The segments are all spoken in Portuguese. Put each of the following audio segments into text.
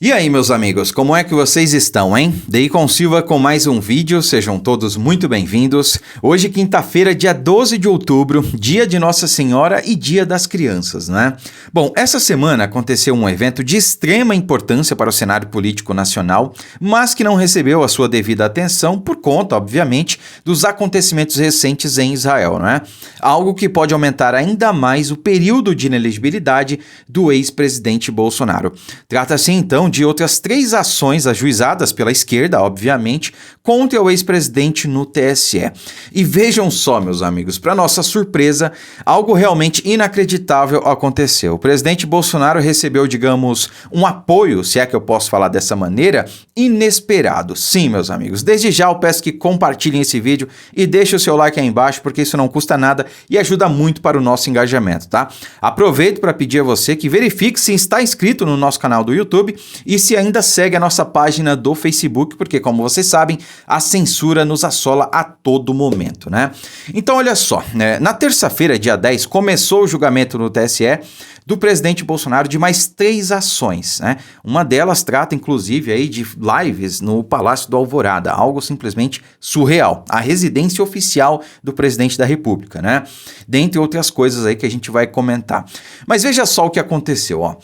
E aí, meus amigos, como é que vocês estão, hein? Deicon Silva com mais um vídeo, sejam todos muito bem-vindos. Hoje, quinta-feira, dia 12 de outubro, dia de Nossa Senhora e dia das crianças, né? Bom, essa semana aconteceu um evento de extrema importância para o cenário político nacional, mas que não recebeu a sua devida atenção por conta, obviamente, dos acontecimentos recentes em Israel, né? Algo que pode aumentar ainda mais o período de inelegibilidade do ex-presidente Bolsonaro. Trata-se, então, de outras 3 ações ajuizadas pela esquerda, obviamente, contra o ex-presidente no TSE. E vejam só, meus amigos, para nossa surpresa, algo realmente inacreditável aconteceu. O presidente Bolsonaro recebeu, digamos, um apoio, se é que eu posso falar dessa maneira, inesperado. Sim, meus amigos, desde já eu peço que compartilhem esse vídeo e deixem o seu like aí embaixo, porque isso não custa nada e ajuda muito para o nosso engajamento, tá? Aproveito para pedir a você que verifique se está inscrito no nosso canal do YouTube e se ainda segue a nossa página do Facebook, porque, como vocês sabem, a censura nos assola a todo momento, né? Então, olha só, né? Na terça-feira, dia 10, começou o julgamento no TSE do presidente Bolsonaro de mais 3 ações, né? Uma delas trata, inclusive, aí de lives no Palácio do Alvorada, algo simplesmente surreal. A residência oficial do presidente da República, né? Dentre outras coisas aí que a gente vai comentar. Mas veja só o que aconteceu, ó.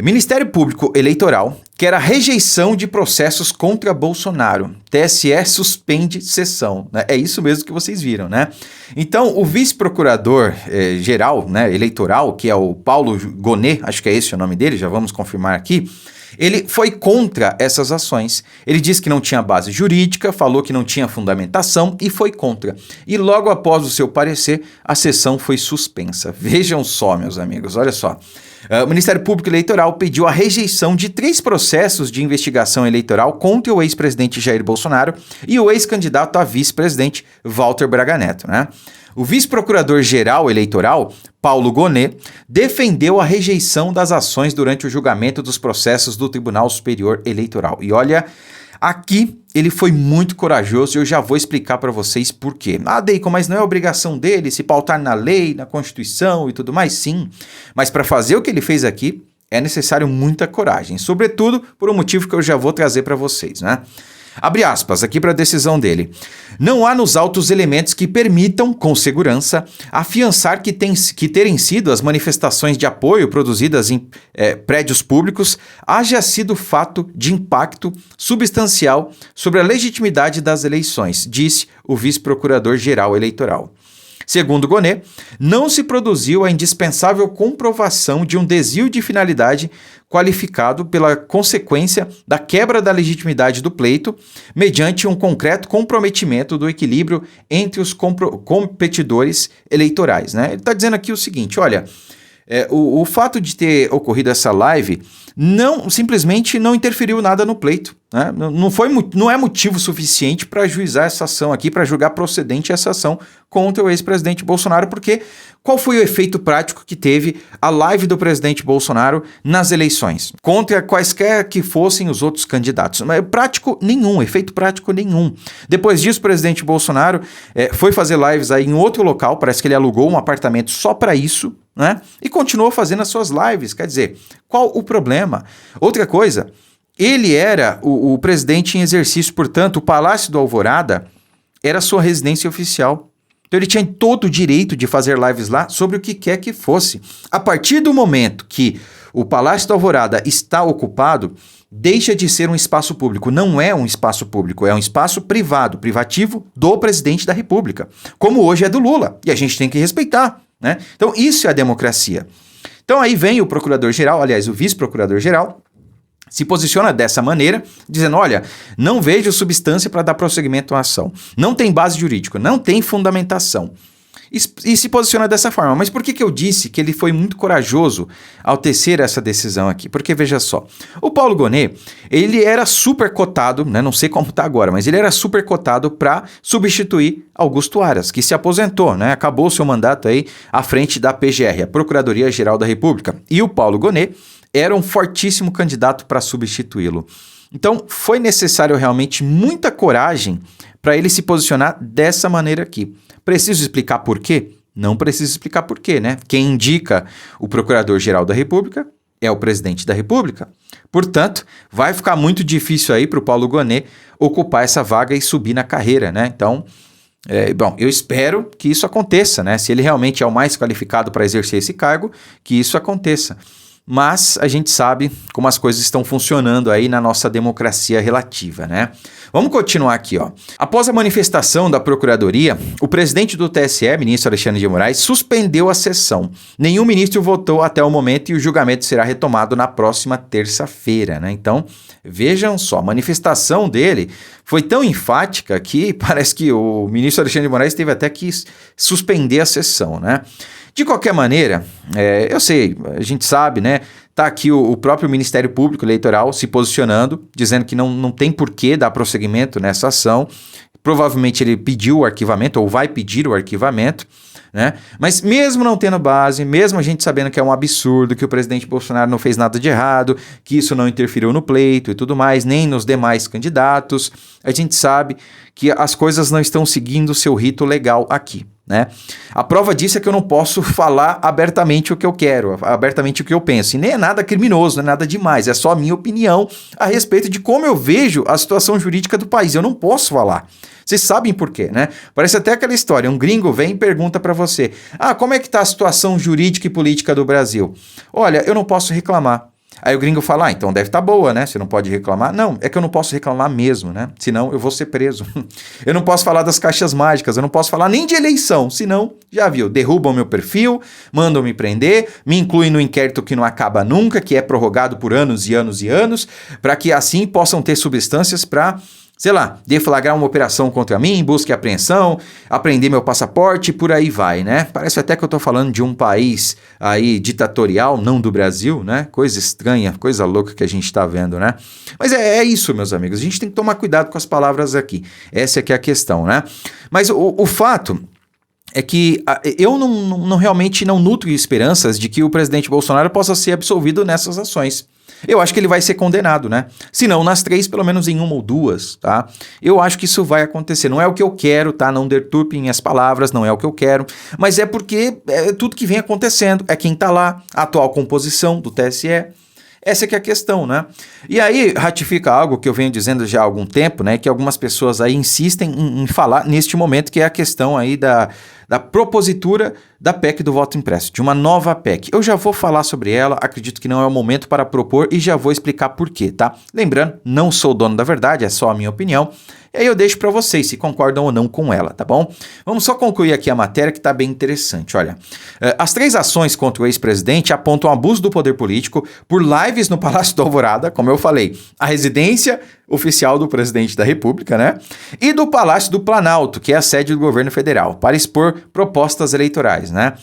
Ministério Público Eleitoral quer a rejeição de processos contra Bolsonaro. TSE suspende sessão. Né? É isso mesmo que vocês viram, né? Então, o vice-procurador geral, né, eleitoral, que é o Paulo Gonet, acho que é esse o nome dele, já vamos confirmar aqui, ele foi contra essas ações. Ele disse que não tinha base jurídica, falou que não tinha fundamentação e foi contra. E logo após o seu parecer, a sessão foi suspensa. Vejam só, meus amigos, olha só. O Ministério Público Eleitoral pediu a rejeição de 3 processos de investigação eleitoral contra o ex-presidente Jair Bolsonaro e o ex-candidato a vice-presidente Walter Braga Neto, né? O vice-procurador-geral eleitoral, Paulo Gonet, defendeu a rejeição das ações durante o julgamento dos processos do Tribunal Superior Eleitoral. E olha, aqui ele foi muito corajoso e eu já vou explicar para vocês por quê. Ah, Deicon, mas não é obrigação dele se pautar na lei, na Constituição e tudo mais? Sim, mas para fazer o que ele fez aqui é necessário muita coragem, sobretudo por um motivo que eu já vou trazer para vocês, né? Abre aspas aqui para a decisão dele. Não há nos autos elementos que permitam, com segurança, afiançar que terem sido as manifestações de apoio produzidas em prédios públicos haja sido fato de impacto substancial sobre a legitimidade das eleições, disse o vice-procurador-geral eleitoral. Segundo Gonet, não se produziu a indispensável comprovação de um desvio de finalidade qualificado pela consequência da quebra da legitimidade do pleito, mediante um concreto comprometimento do equilíbrio entre os competidores eleitorais, né? Ele está dizendo aqui o seguinte, olha, o fato de ter ocorrido essa live simplesmente não interferiu nada no pleito, né? Não é motivo suficiente para ajuizar essa ação aqui, para julgar procedente essa ação contra o ex-presidente Bolsonaro, porque qual foi o efeito prático que teve a live do presidente Bolsonaro nas eleições, contra quaisquer que fossem os outros candidatos? Efeito prático nenhum. Depois disso, o presidente Bolsonaro foi fazer lives aí em outro local, parece que ele alugou um apartamento só para isso, né? E continuou fazendo as suas lives, quer dizer, qual o problema? Outra coisa, ele era o presidente em exercício, portanto, o Palácio do Alvorada era sua residência oficial. Então ele tinha todo o direito de fazer lives lá sobre o que quer que fosse. A partir do momento que o Palácio do Alvorada está ocupado, deixa de ser um espaço público. Não é um espaço público, é um espaço privativo do presidente da República, como hoje é do Lula, e a gente tem que respeitar, né? Então isso é a democracia. Então aí vem o procurador-geral, aliás, o vice-procurador-geral, se posiciona dessa maneira, dizendo, olha, não vejo substância para dar prosseguimento à ação. Não tem base jurídica, não tem fundamentação. E se posiciona dessa forma. Mas por que eu disse que ele foi muito corajoso ao tecer essa decisão aqui? Porque, veja só, o Paulo Gonet, ele era super cotado, né, não sei como está agora, mas ele era super cotado para substituir Augusto Aras, que se aposentou, né, acabou o seu mandato aí à frente da PGR, a Procuradoria-Geral da República. E o Paulo Gonet era um fortíssimo candidato para substituí-lo. Então, foi necessário realmente muita coragem para ele se posicionar dessa maneira aqui. Preciso explicar por quê? Não preciso explicar por quê, né? Quem indica o Procurador-Geral da República é o Presidente da República. Portanto, vai ficar muito difícil aí para o Paulo Gonet ocupar essa vaga e subir na carreira, né? Então, bom, eu espero que isso aconteça, né? Se ele realmente é o mais qualificado para exercer esse cargo, que isso aconteça. Mas a gente sabe como as coisas estão funcionando aí na nossa democracia relativa, né? Vamos continuar aqui, ó. Após a manifestação da Procuradoria, o presidente do TSE, ministro Alexandre de Moraes, suspendeu a sessão. Nenhum ministro votou até o momento e o julgamento será retomado na próxima terça-feira, né? Então, vejam só, a manifestação dele foi tão enfática que parece que o ministro Alexandre de Moraes teve até que suspender a sessão, né? De qualquer maneira, eu sei, a gente sabe, né? Tá aqui o próprio Ministério Público Eleitoral se posicionando, dizendo que não tem por que dar prosseguimento nessa ação. Provavelmente ele pediu o arquivamento ou vai pedir o arquivamento, né? Mas mesmo não tendo base, mesmo a gente sabendo que é um absurdo, que o presidente Bolsonaro não fez nada de errado, que isso não interferiu no pleito e tudo mais, nem nos demais candidatos, a gente sabe que as coisas não estão seguindo o seu rito legal aqui, né? A prova disso é que eu não posso falar abertamente o que eu quero, abertamente o que eu penso. E nem é nada criminoso, não é nada demais, é só a minha opinião a respeito de como eu vejo a situação jurídica do país. Eu não posso falar. Vocês sabem por quê, né? Parece até aquela história, um gringo vem e pergunta pra você: como é que tá a situação jurídica e política do Brasil? Olha, eu não posso reclamar. Aí o gringo fala, então deve estar boa, né? Você não pode reclamar. Não, é que eu não posso reclamar mesmo, né? Senão eu vou ser preso. Eu não posso falar das caixas mágicas, eu não posso falar nem de eleição, senão, já viu, derrubam meu perfil, mandam me prender, me incluem no inquérito que não acaba nunca, que é prorrogado por anos e anos e anos, para que assim possam ter substâncias para, sei lá, deflagrar uma operação contra mim, busca e apreensão, apreender meu passaporte, por aí vai, né? Parece até que eu tô falando de um país aí ditatorial, não do Brasil, né? Coisa estranha, coisa louca que a gente tá vendo, né? Mas é isso, meus amigos, a gente tem que tomar cuidado com as palavras aqui. Essa aqui é a questão, né? Mas o fato é que eu realmente não nutro esperanças de que o presidente Bolsonaro possa ser absolvido nessas ações. Eu acho que ele vai ser condenado, né? Se não nas 3, pelo menos em 1 ou 2, tá? Eu acho que isso vai acontecer. Não é o que eu quero, tá? Não deturpem as palavras, não é o que eu quero. Mas é porque tudo que vem acontecendo. É quem tá lá, a atual composição do TSE. Essa que é a questão, né? E aí ratifica algo que eu venho dizendo já há algum tempo, né? Que algumas pessoas aí insistem em falar neste momento, que é a questão aí da propositura da PEC do voto impresso, de uma nova PEC. Eu já vou falar sobre ela, acredito que não é o momento para propor e já vou explicar por quê, tá? Lembrando, não sou dono da verdade, é só a minha opinião. E aí eu deixo para vocês se concordam ou não com ela, tá bom? Vamos só concluir aqui a matéria que tá bem interessante, olha. As 3 ações contra o ex-presidente apontam abuso do poder político por lives no Palácio da Alvorada, como eu falei, a residência oficial do presidente da República, né? E do Palácio do Planalto, que é a sede do governo federal, para expor propostas eleitorais, né?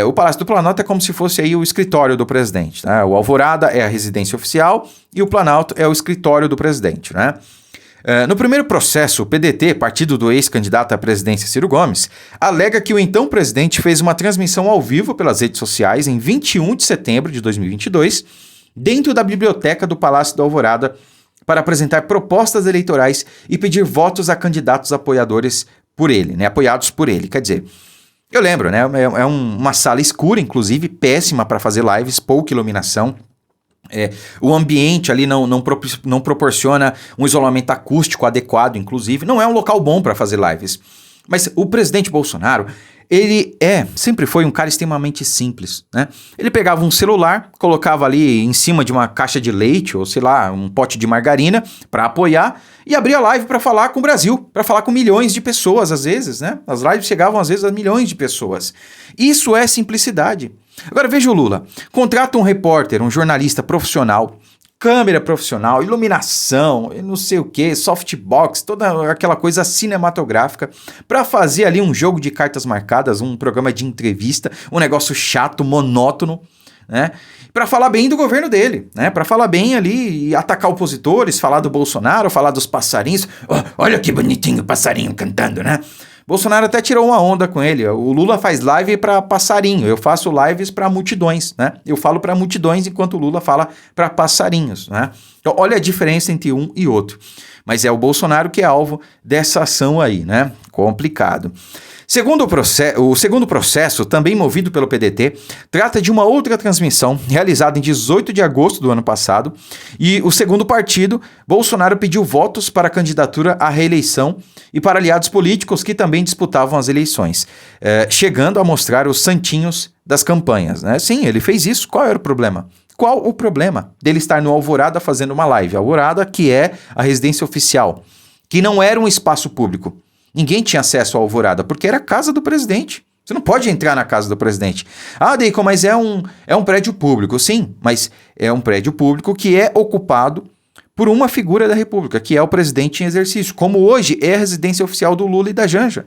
O Palácio do Planalto é como se fosse aí o escritório do presidente, né? O Alvorada é a residência oficial e o Planalto é o escritório do presidente, né? No primeiro processo, o PDT, partido do ex-candidato à presidência Ciro Gomes, alega que o então presidente fez uma transmissão ao vivo pelas redes sociais em 21 de setembro de 2022, dentro da biblioteca do Palácio da Alvorada, para apresentar propostas eleitorais e pedir votos a candidatos apoiadores por ele, né? Apoiados por ele. Quer dizer, eu lembro, né? É uma sala escura, inclusive, péssima para fazer lives, pouca iluminação. O ambiente ali não proporciona um isolamento acústico adequado, inclusive. Não é um local bom para fazer lives. Mas o presidente Bolsonaro, ele sempre foi um cara extremamente simples, né? Ele pegava um celular, colocava ali em cima de uma caixa de leite, ou sei lá, um pote de margarina para apoiar, e abria live para falar com o Brasil, para falar com milhões de pessoas, às vezes, né? As lives chegavam, às vezes, a milhões de pessoas. Isso é simplicidade. Agora veja o Lula, contrata um repórter, um jornalista profissional, câmera profissional, iluminação, não sei o que, softbox, toda aquela coisa cinematográfica para fazer ali um jogo de cartas marcadas, um programa de entrevista, um negócio chato, monótono, né? Para falar bem do governo dele, né? Para falar bem ali e atacar opositores, falar do Bolsonaro, falar dos passarinhos. Olha que bonitinho o passarinho cantando, né? Bolsonaro até tirou uma onda com ele. O Lula faz live para passarinho, eu faço lives para multidões, né? Eu falo para multidões enquanto o Lula fala para passarinhos, né? Então, olha a diferença entre um e outro. Mas é o Bolsonaro que é alvo dessa ação aí, né? complicado. O segundo processo, também movido pelo PDT, trata de uma outra transmissão realizada em 18 de agosto do ano passado, e o segundo partido, Bolsonaro pediu votos para a candidatura à reeleição e para aliados políticos que também disputavam as eleições, chegando a mostrar os santinhos das campanhas, né? Sim, ele fez isso. Qual era o problema? Qual o problema dele estar no Alvorada fazendo uma live? Alvorada, que é a residência oficial, que não era um espaço público. Ninguém tinha acesso à Alvorada, porque era a casa do presidente. Você não pode entrar na casa do presidente. Ah, Deicon, mas é um prédio público. Sim, mas é um prédio público que é ocupado por uma figura da República, que é o presidente em exercício, como hoje é a residência oficial do Lula e da Janja.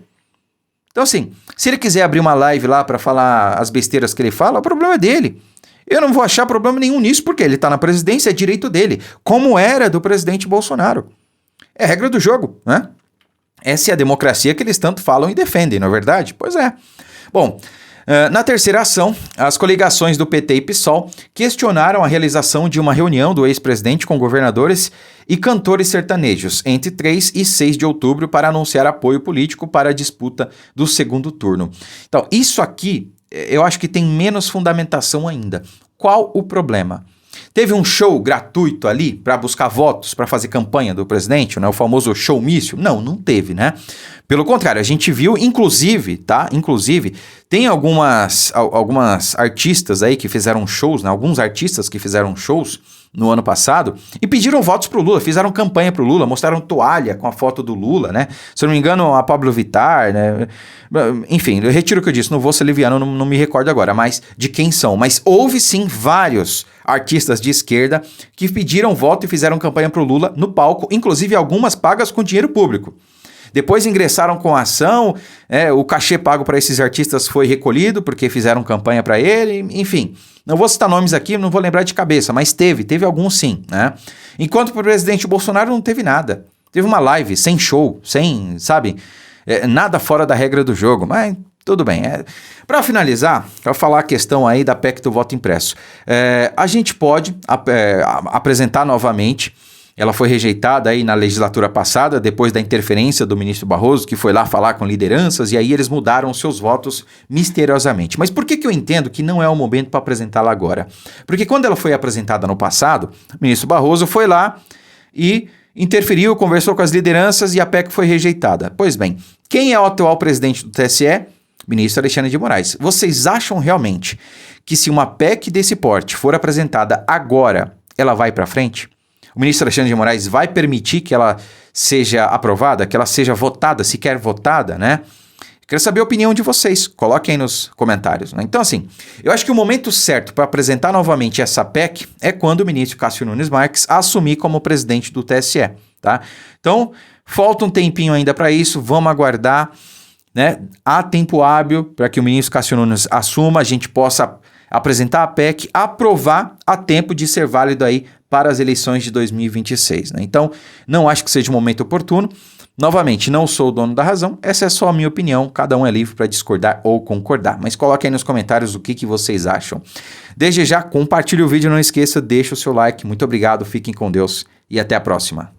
Então, assim, se ele quiser abrir uma live lá para falar as besteiras que ele fala, o problema é dele. Eu não vou achar problema nenhum nisso, porque ele está na presidência, é direito dele, como era do presidente Bolsonaro. É regra do jogo, né? Essa é a democracia que eles tanto falam e defendem, não é verdade? Pois é. Bom, na terceira ação, as coligações do PT e PSOL questionaram a realização de uma reunião do ex-presidente com governadores e cantores sertanejos entre 3 e 6 de outubro para anunciar apoio político para a disputa do segundo turno. Então, isso aqui eu acho que tem menos fundamentação ainda. Qual o problema? Teve um show gratuito ali para buscar votos, para fazer campanha do presidente, né? O famoso showmício? Não teve, né? Pelo contrário, a gente viu, inclusive, tá? Inclusive, tem algumas artistas aí que fizeram shows, né? Alguns artistas que fizeram shows no ano passado e pediram votos pro Lula, fizeram campanha pro Lula, mostraram toalha com a foto do Lula, né? Se eu não me engano, a Pablo Vittar, né? Enfim, eu retiro o que eu disse, não vou ser liviano, não me recordo agora, mas de quem são. Mas houve sim vários artistas de esquerda que pediram voto e fizeram campanha pro Lula no palco, inclusive algumas pagas com dinheiro público. Depois ingressaram com a ação, o cachê pago para esses artistas foi recolhido porque fizeram campanha para ele, enfim. Não vou citar nomes aqui, não vou lembrar de cabeça, mas teve alguns sim, né? Enquanto para o presidente Bolsonaro não teve nada. Teve uma live sem show, sem, sabe, nada fora da regra do jogo, mas tudo bem. Para finalizar, para falar a questão aí da PEC do voto impresso, a gente pode apresentar novamente. Ela foi rejeitada aí na legislatura passada, depois da interferência do ministro Barroso, que foi lá falar com lideranças, e aí eles mudaram seus votos misteriosamente. Mas por que eu entendo que não é o momento para apresentá-la agora? Porque quando ela foi apresentada no passado, o ministro Barroso foi lá e interferiu, conversou com as lideranças e a PEC foi rejeitada. Pois bem, quem é o atual presidente do TSE? Ministro Alexandre de Moraes. Vocês acham realmente que se uma PEC desse porte for apresentada agora, ela vai para frente? O ministro Alexandre de Moraes vai permitir que ela seja aprovada, que ela seja votada, sequer votada, né? Quero saber a opinião de vocês, coloquem aí nos comentários, né? Então, assim, eu acho que o momento certo para apresentar novamente essa PEC é quando o ministro Cássio Nunes Marques assumir como presidente do TSE, tá? Então, falta um tempinho ainda para isso, vamos aguardar, né? Há tempo hábil para que o ministro Cássio Nunes assuma, a gente possa apresentar a PEC, aprovar a tempo de ser válido aí para as eleições de 2026, né? Então, não acho que seja um momento oportuno. Novamente, não sou o dono da razão, essa é só a minha opinião, cada um é livre para discordar ou concordar, mas coloque aí nos comentários o que vocês acham. Desde já, compartilhe o vídeo, não esqueça, deixa o seu like, muito obrigado, fiquem com Deus e até a próxima.